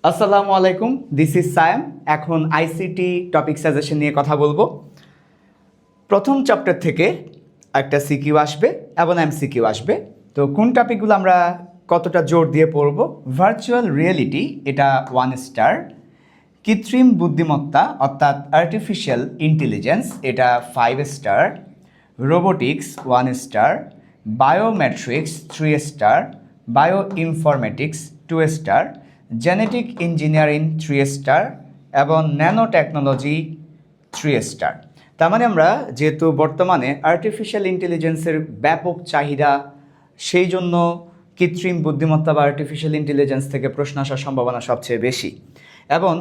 আসসালামু আলাইকুম, this is সায়াম। এখন আইসিটি টপিক সাজেশন নিয়ে কথা বলবো। প্রথম চ্যাপ্টার থেকে একটা সিকিউ আসবে এবং এমসিকিউ আসবে। তো কোন টপিকগুলো আমরা কতটা জোর দিয়ে পড়ব? ভার্চুয়াল রিয়েলিটি, এটা 1 স্টার। কৃত্রিম বুদ্ধিমত্তা অর্থাৎ আর্টিফিশিয়াল ইন্টেলিজেন্স, এটা 5 star. Robotics 1 star. Biometrics 3 star. Bio informatics 2 star. Genetic engineering 3 star এবং ন্যানো টেকনোলজি 3 স্টার। তার মানে আমরা যেহেতু বর্তমানে আর্টিফিশিয়াল ইন্টেলিজেন্সের ব্যাপক চাহিদা, সেই জন্য কৃত্রিম বুদ্ধিমত্তা বা আর্টিফিশিয়াল ইন্টেলিজেন্স থেকে প্রশ্ন আসার সম্ভাবনা সবচেয়ে বেশি। এবং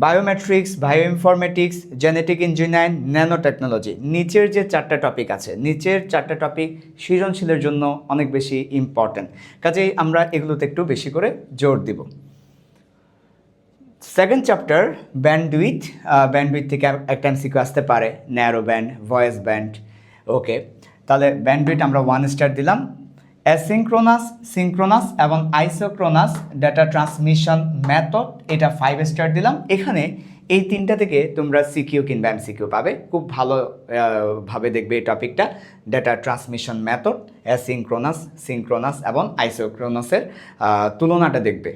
biometrics, bio informatics, genetic engineering, nano technology, নিচের যে 4টা টপিক আছে, নিচের 4টা টপিক সৃজনশীলের জন্য অনেক বেশি ইম্পর্ট্যান্ট। কাজেই আমরা এগুলোতে একটু বেশি করে জোর দিব। Second chapter bandwidth. ব্যান্ডউইথ থেকে একটা এমসিকিউ আসতে পারে, ন্যারো ব্যান্ড, ভয়েস ব্যান্ড। ওকে, তাহলে ব্যান্ডউইথ আমরা 1 স্টার দিলাম। অ্যাসিনক্রোনাস, সিনক্রোনাস এবং আইসোক্রোনাস ডাটা ট্রান্সমিশন মেথড, এটা 5 স্টার দিলাম। এখানে এই 3টা থেকে তোমরা সিকিউ কিংবা এমসিকিউ পাবে। খুব ভালো ভাবে দেখবে এই টপিকটা। Data transmission method, asynchronous, synchronous এবং আইসোক্রোনাসের তুলনাটা দেখবে,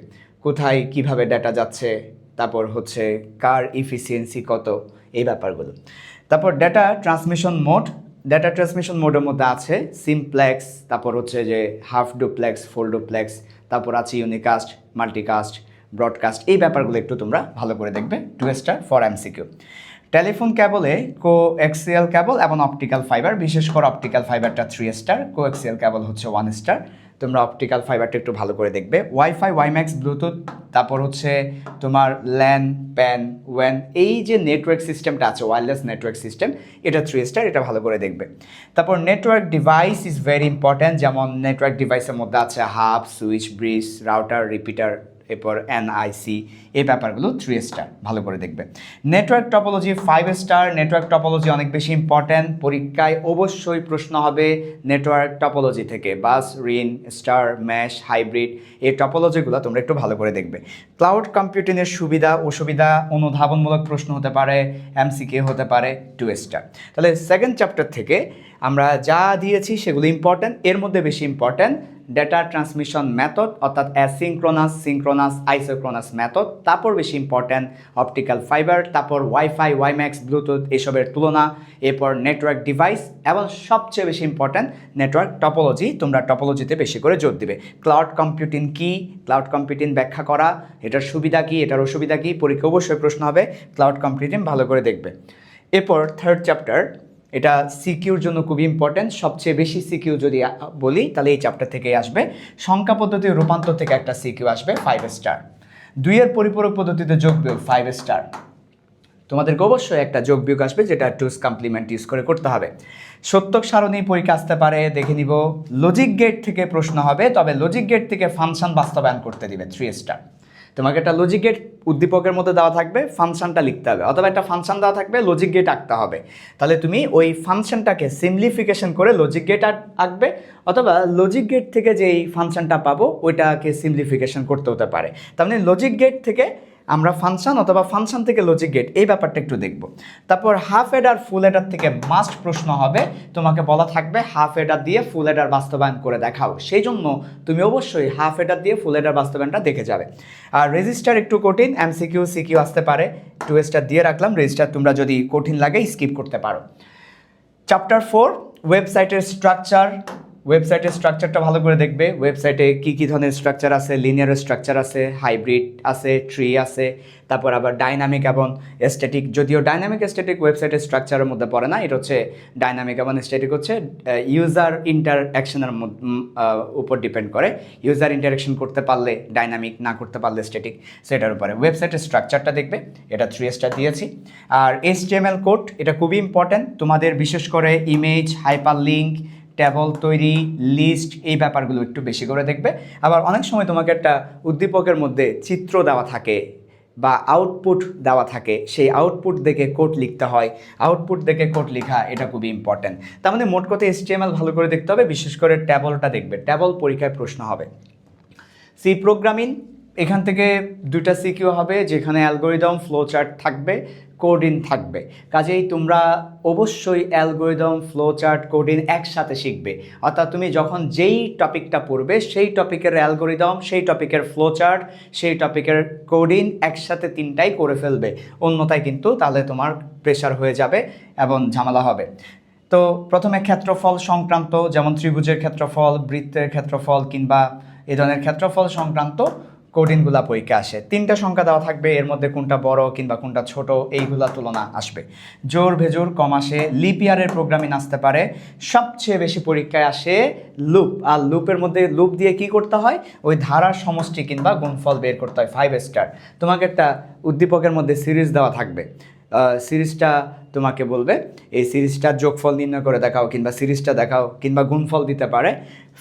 কোথায় কিভাবে ডাটা যাচ্ছে, তারপর হচ্ছে কার ইফিসিয়েন্সি কত, এই ব্যাপারগুলো। তারপর data transmission mode, data transmission মোডের মধ্যে আছে সিমপ্লেক্স, তারপর হচ্ছে যে হাফ ডুপ্লেক্স, ফুল ডুপ্লেক্স, তারপর আছে ইউনিকাস্ট, মাল্টিকাস্ট, ব্রডকাস্ট। এই ব্যাপারগুলো একটু তোমরা ভালো করে দেখবে। 2 স্টার ফর এমসিকিউ। টেলিফোন ক্যাবলে কো এক্সিয়াল ক্যাবল এবং অপটিক্যাল ফাইবার, বিশেষ করে অপটিক্যাল ফাইবারটা 3 স্টার, কো এক্সিয়াল ক্যাবল হচ্ছে 1 স্টার। তোমরা অপটিক্যাল ফাইবারটা একটু ভালো করে দেখবে। ওয়াইফাই, ওয়াইম্যাক্স, ব্লুটুথ, তারপর হচ্ছে তোমার ল্যান, প্যান, ওয়ান, এই যে নেটওয়ার্ক সিস্টেমটা আছে, ওয়্যারলেস নেটওয়ার্ক সিস্টেম, এটা 3 স্টার, এটা ভালো করে দেখবে। তারপর network device is very important. যেমন নেটওয়ার্ক ডিভাইসের মধ্যে আছে hub, switch, bridge, router, repeater, এরপর এনআইসি, এই ব্যাপারগুলো 3 স্টার, ভালো করে দেখবে। Network topology 5 star. Network topology অনেক বেশি ইম্পর্ট্যান্ট, পরীক্ষায় অবশ্যই প্রশ্ন হবে নেটওয়ার্ক টপোলজি থেকে। বাস, রিন, স্টার, ম্যাশ, হাইব্রিড, এই টপোলজিগুলো তোমরা একটু ভালো করে দেখবে। ক্লাউড কম্পিউটিংয়ের সুবিধা অসুবিধা, অনুধাবনমূলক প্রশ্ন হতে পারে, এমসিকিউ হতে পারে, 2 স্টার। তাহলে সেকেন্ড চ্যাপ্টার থেকে আমরা যা দিয়েছি সেগুলো ইম্পর্ট্যান্ট। এর মধ্যে বেশি ইম্পর্ট্যান্ট ডেটা ট্রান্সমিশন মেথড অর্থাৎ অ্যাসিনক্রোনাস, সিনক্রোনাস, আইসোক্রোনাস মেথড। তারপর বেশি ইম্পর্ট্যান্ট অপটিক্যাল ফাইবার, তারপর ওয়াইফাই, ওয়াইম্যাক্স, ব্লুটুথ, এসবের তুলনা, এরপর নেটওয়ার্ক ডিভাইস এবং সবচেয়ে বেশি ইম্পর্ট্যান্ট নেটওয়ার্ক টপোলজি। তোমরা টপোলজিতে বেশি করে জোর দিবে। ক্লাউড কম্পিউটিং কি, ক্লাউড কম্পিউটিং ব্যাখ্যা করা, এটার সুবিধা কি, এটার অসুবিধা কি, পরীক্ষা অবশ্যই প্রশ্ন হবে। ক্লাউড কম্পিউটিং ভালো করে দেখবে। এরপর থার্ড চ্যাপ্টার, এটা সিকিউর জন্য খুবই ইম্পর্ট্যান্ট। সবচেয়ে বেশি সিকিউ যদি বলি তাহলে এই চ্যাপ্টার থেকেই আসবে। সংখ্যা পদ্ধতির রূপান্তর থেকে একটা সিকিউ আসবে, 5 স্টার। 2-এর পরিপূরক পদ্ধতিতে যোগ বিয়োগ, 5 স্টার। তোমাদেরকে অবশ্যই একটা যোগ বিয়োগ আসবে, যেটা টুস কমপ্লিমেন্ট ইউজ করে করতে হবে। সত্যক সারণী পরীক্ষা আসতে পারে, দেখে নিব। লজিক গেট থেকে প্রশ্ন হবে, তবে লজিক গেট থেকে ফাংশন বাস্তবায়ন করতে দিবে, 3 স্টার। তোমাকে একটা লজিক গেট উদ্দীপকের মধ্যে দেওয়া থাকবে, ফাংশনটা লিখতে হবে, অথবা একটা ফাংশন দেওয়া থাকবে, লজিক গেট আঁকতে হবে। তাহলে তুমি ওই ফাংশনটাকে সিমপ্লিফিকেশন করে লজিক গেট আঁকবে, অথবা লজিক গেট থেকে যেই ফাংশনটা পাবো ওইটাকে সিমপ্লিফিকেশন করতে হতে পারে। তার মানে লজিক গেট থেকে আমরা ফাংশন অথবা ফাংশন থেকে লজিক গেট, এই ব্যাপারটা একটু দেখব। তারপর হাফ এডার, ফুল এডার থেকে মাস্ট প্রশ্ন হবে। তোমাকে বলা থাকবে হাফ এডার দিয়ে ফুল এডার বাস্তবায়ন করে দেখাও, সেই জন্য তুমি অবশ্যই হাফ এডার দিয়ে ফুল এডার বাস্তবায়নটা দেখে যাবে। আর রেজিস্টার একটু কঠিন, এমসিকিউ সিকিউ আসতে পারে, 2 স্টার দিয়ে রাখলাম। রেজিস্টার তোমরা যদি কঠিন লাগে স্কিপ করতে পারো। চ্যাপ্টার 4 ওয়েবসাইটের স্ট্রাকচার। ওয়েবসাইটের স্ট্রাকচারটা ভালো করে দেখবে। ওয়েবসাইটে কী ধরনের স্ট্রাকচার আছে, লিনিয়ার স্ট্রাকচার আছে, হাইব্রিড আছে, ট্রি আছে, তারপর আবার ডাইনামিক এবং স্ট্যাটিক। যদিও ডাইনামিক স্ট্যাটিক ওয়েবসাইটের স্ট্রাকচারের মধ্যে পড়ে না, এটা হচ্ছে ডাইনামিক এবং স্ট্যাটিক হচ্ছে ইউজার ইন্টারঅ্যাকশনের উপর ডিপেন্ড করে। ইউজার ইন্টারঅ্যাকশন করতে পারলে ডাইনামিক, না করতে পারলে স্ট্যাটিক, সেটার উপরে। ওয়েবসাইটের স্ট্রাকচারটা দেখবে, এটা 3 স্টার দিয়েছি। আর HTML কোড, এটা খুবই ইম্পর্ট্যান্ট তোমাদের, বিশেষ করে ইমেজ, হাইপার লিঙ্ক, টেবল তৈরি, লিস্ট, এই ব্যাপারগুলো একটু বেশি করে দেখবে। আবার অনেক সময় তোমাকে একটা উদ্দীপকের মধ্যে চিত্র দেওয়া থাকে বা আউটপুট দেওয়া থাকে, সেই আউটপুট দেখে কোড লিখতে হয়। আউটপুট দেখে কোড লেখা, এটা খুবই ইম্পর্ট্যান্ট। তার মানে মোট কথা HTML ভালো করে দেখতে হবে, বিশেষ করে টেবলটা দেখবে, টেবল পরীক্ষায় প্রশ্ন হবে। সি প্রোগ্রামিং, এখান থেকে দুইটা সিকিউ হবে যেখানে অ্যালগোরিদম ফ্লোচার্ট থাকবে, কোডিং থাকবে। কাজেই তোমরা অবশ্যই অ্যালগোরিদম ফ্লোচার্ট কোডিং একসাথে শিখবে। অর্থাৎ তুমি যখন যেই টপিকটা পড়বে সেই টপিকের অ্যালগোরিদম, সেই টপিকের ফ্লোচার্ট, সেই টপিকের কোডিং একসাথে তিনটাই করে ফেলবে, অন্যথায় কিন্তু তাহলে তোমার প্রেশার হয়ে যাবে এবং ঝামেলা হবে। তো প্রথমে ক্ষেত্রফল সংক্রান্ত, যেমন ত্রিভুজের ক্ষেত্রফল, বৃত্তের ক্ষেত্রফল কিংবা এ ধরনের ক্ষেত্রফল সংক্রান্ত কোডিংগুলা পরীক্ষা আসে। তিনটা সংখ্যা দেওয়া থাকবে, এর মধ্যে কোনটা বড় কিংবা কোনটা ছোট এইগুলা তুলনা আসবে। জোর ভেজোর কম আসে, লিপ ইয়ারের প্রোগ্রামিং আসতে পারে। সবচেয়ে বেশি পরীক্ষায় আসে লুপ, আর লুপের মধ্যে লুপ দিয়ে কি করতে হয়, ওই ধারার সমষ্টি কিংবা গুণফল বের করতে হয়। 5 স্টার। তোমাকে একটা উদ্দীপকের মধ্যে সিরিজ দেওয়া থাকবে, সিরিজটা তোমাকে বলবে এই সিরিজটার যোগফল নির্ণয় করে দেখাও, কিংবা সিরিজটা দেখাও, কিংবা গুণফল দিতে পারে,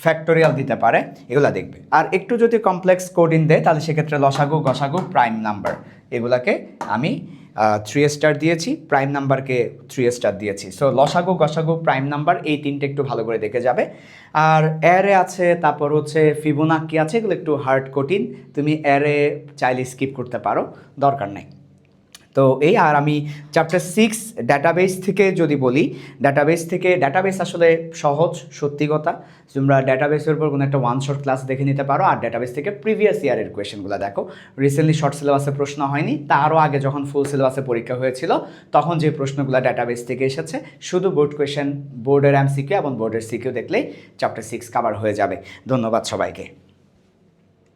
ফ্যাক্টোরিয়াল দিতে পারে, এগুলা দেখবে। আর একটু যদি কমপ্লেক্স কোডিং দেয় তাহলে সেক্ষেত্রে লসাগু, গসাগু, প্রাইম নাম্বার, এগুলাকে আমি 3 স্টার দিয়েছি, প্রাইম নাম্বারকে 3 স্টার দিয়েছি। সো লসাগু, গসাগু, প্রাইম নাম্বার এই তিনটে একটু ভালো করে দেখে যাবে। আর অ্যারে আছে, তারপর হচ্ছে ফিবোনাক্কি আছে, এগুলো একটু হার্ড কঠিন, তুমি অ্যারে চাইলে স্কিপ করতে পারো, দরকার নেই। তো এই, আর আমি চ্যাপ্টার 6 ডাটাবেস থেকে যদি বলি, ডাটাবেস আসলে সহজ, সত্যি কথা। তোমরা ডাটাবেসের উপর কোনো একটা ওয়ান শর্ট ক্লাস দেখে নিতে পারো, আর ডাটাবেস থেকে প্রিভিয়াস ইয়ারের কোয়েশনগুলো দেখো। রিসেন্টলি শর্ট সিলেবাসে প্রশ্ন হয়নি, তারও আগে যখন ফুল সিলেবাসে পরীক্ষা হয়েছিল তখন যে প্রশ্নগুলো ডাটাবেস থেকে এসেছে, শুধু বোর্ড কোয়েশন, বোর্ডের এমসিকিউ এবং বোর্ডের সিকিউ দেখলেই চ্যাপ্টার 6 কভার হয়ে যাবে। ধন্যবাদ সবাইকে।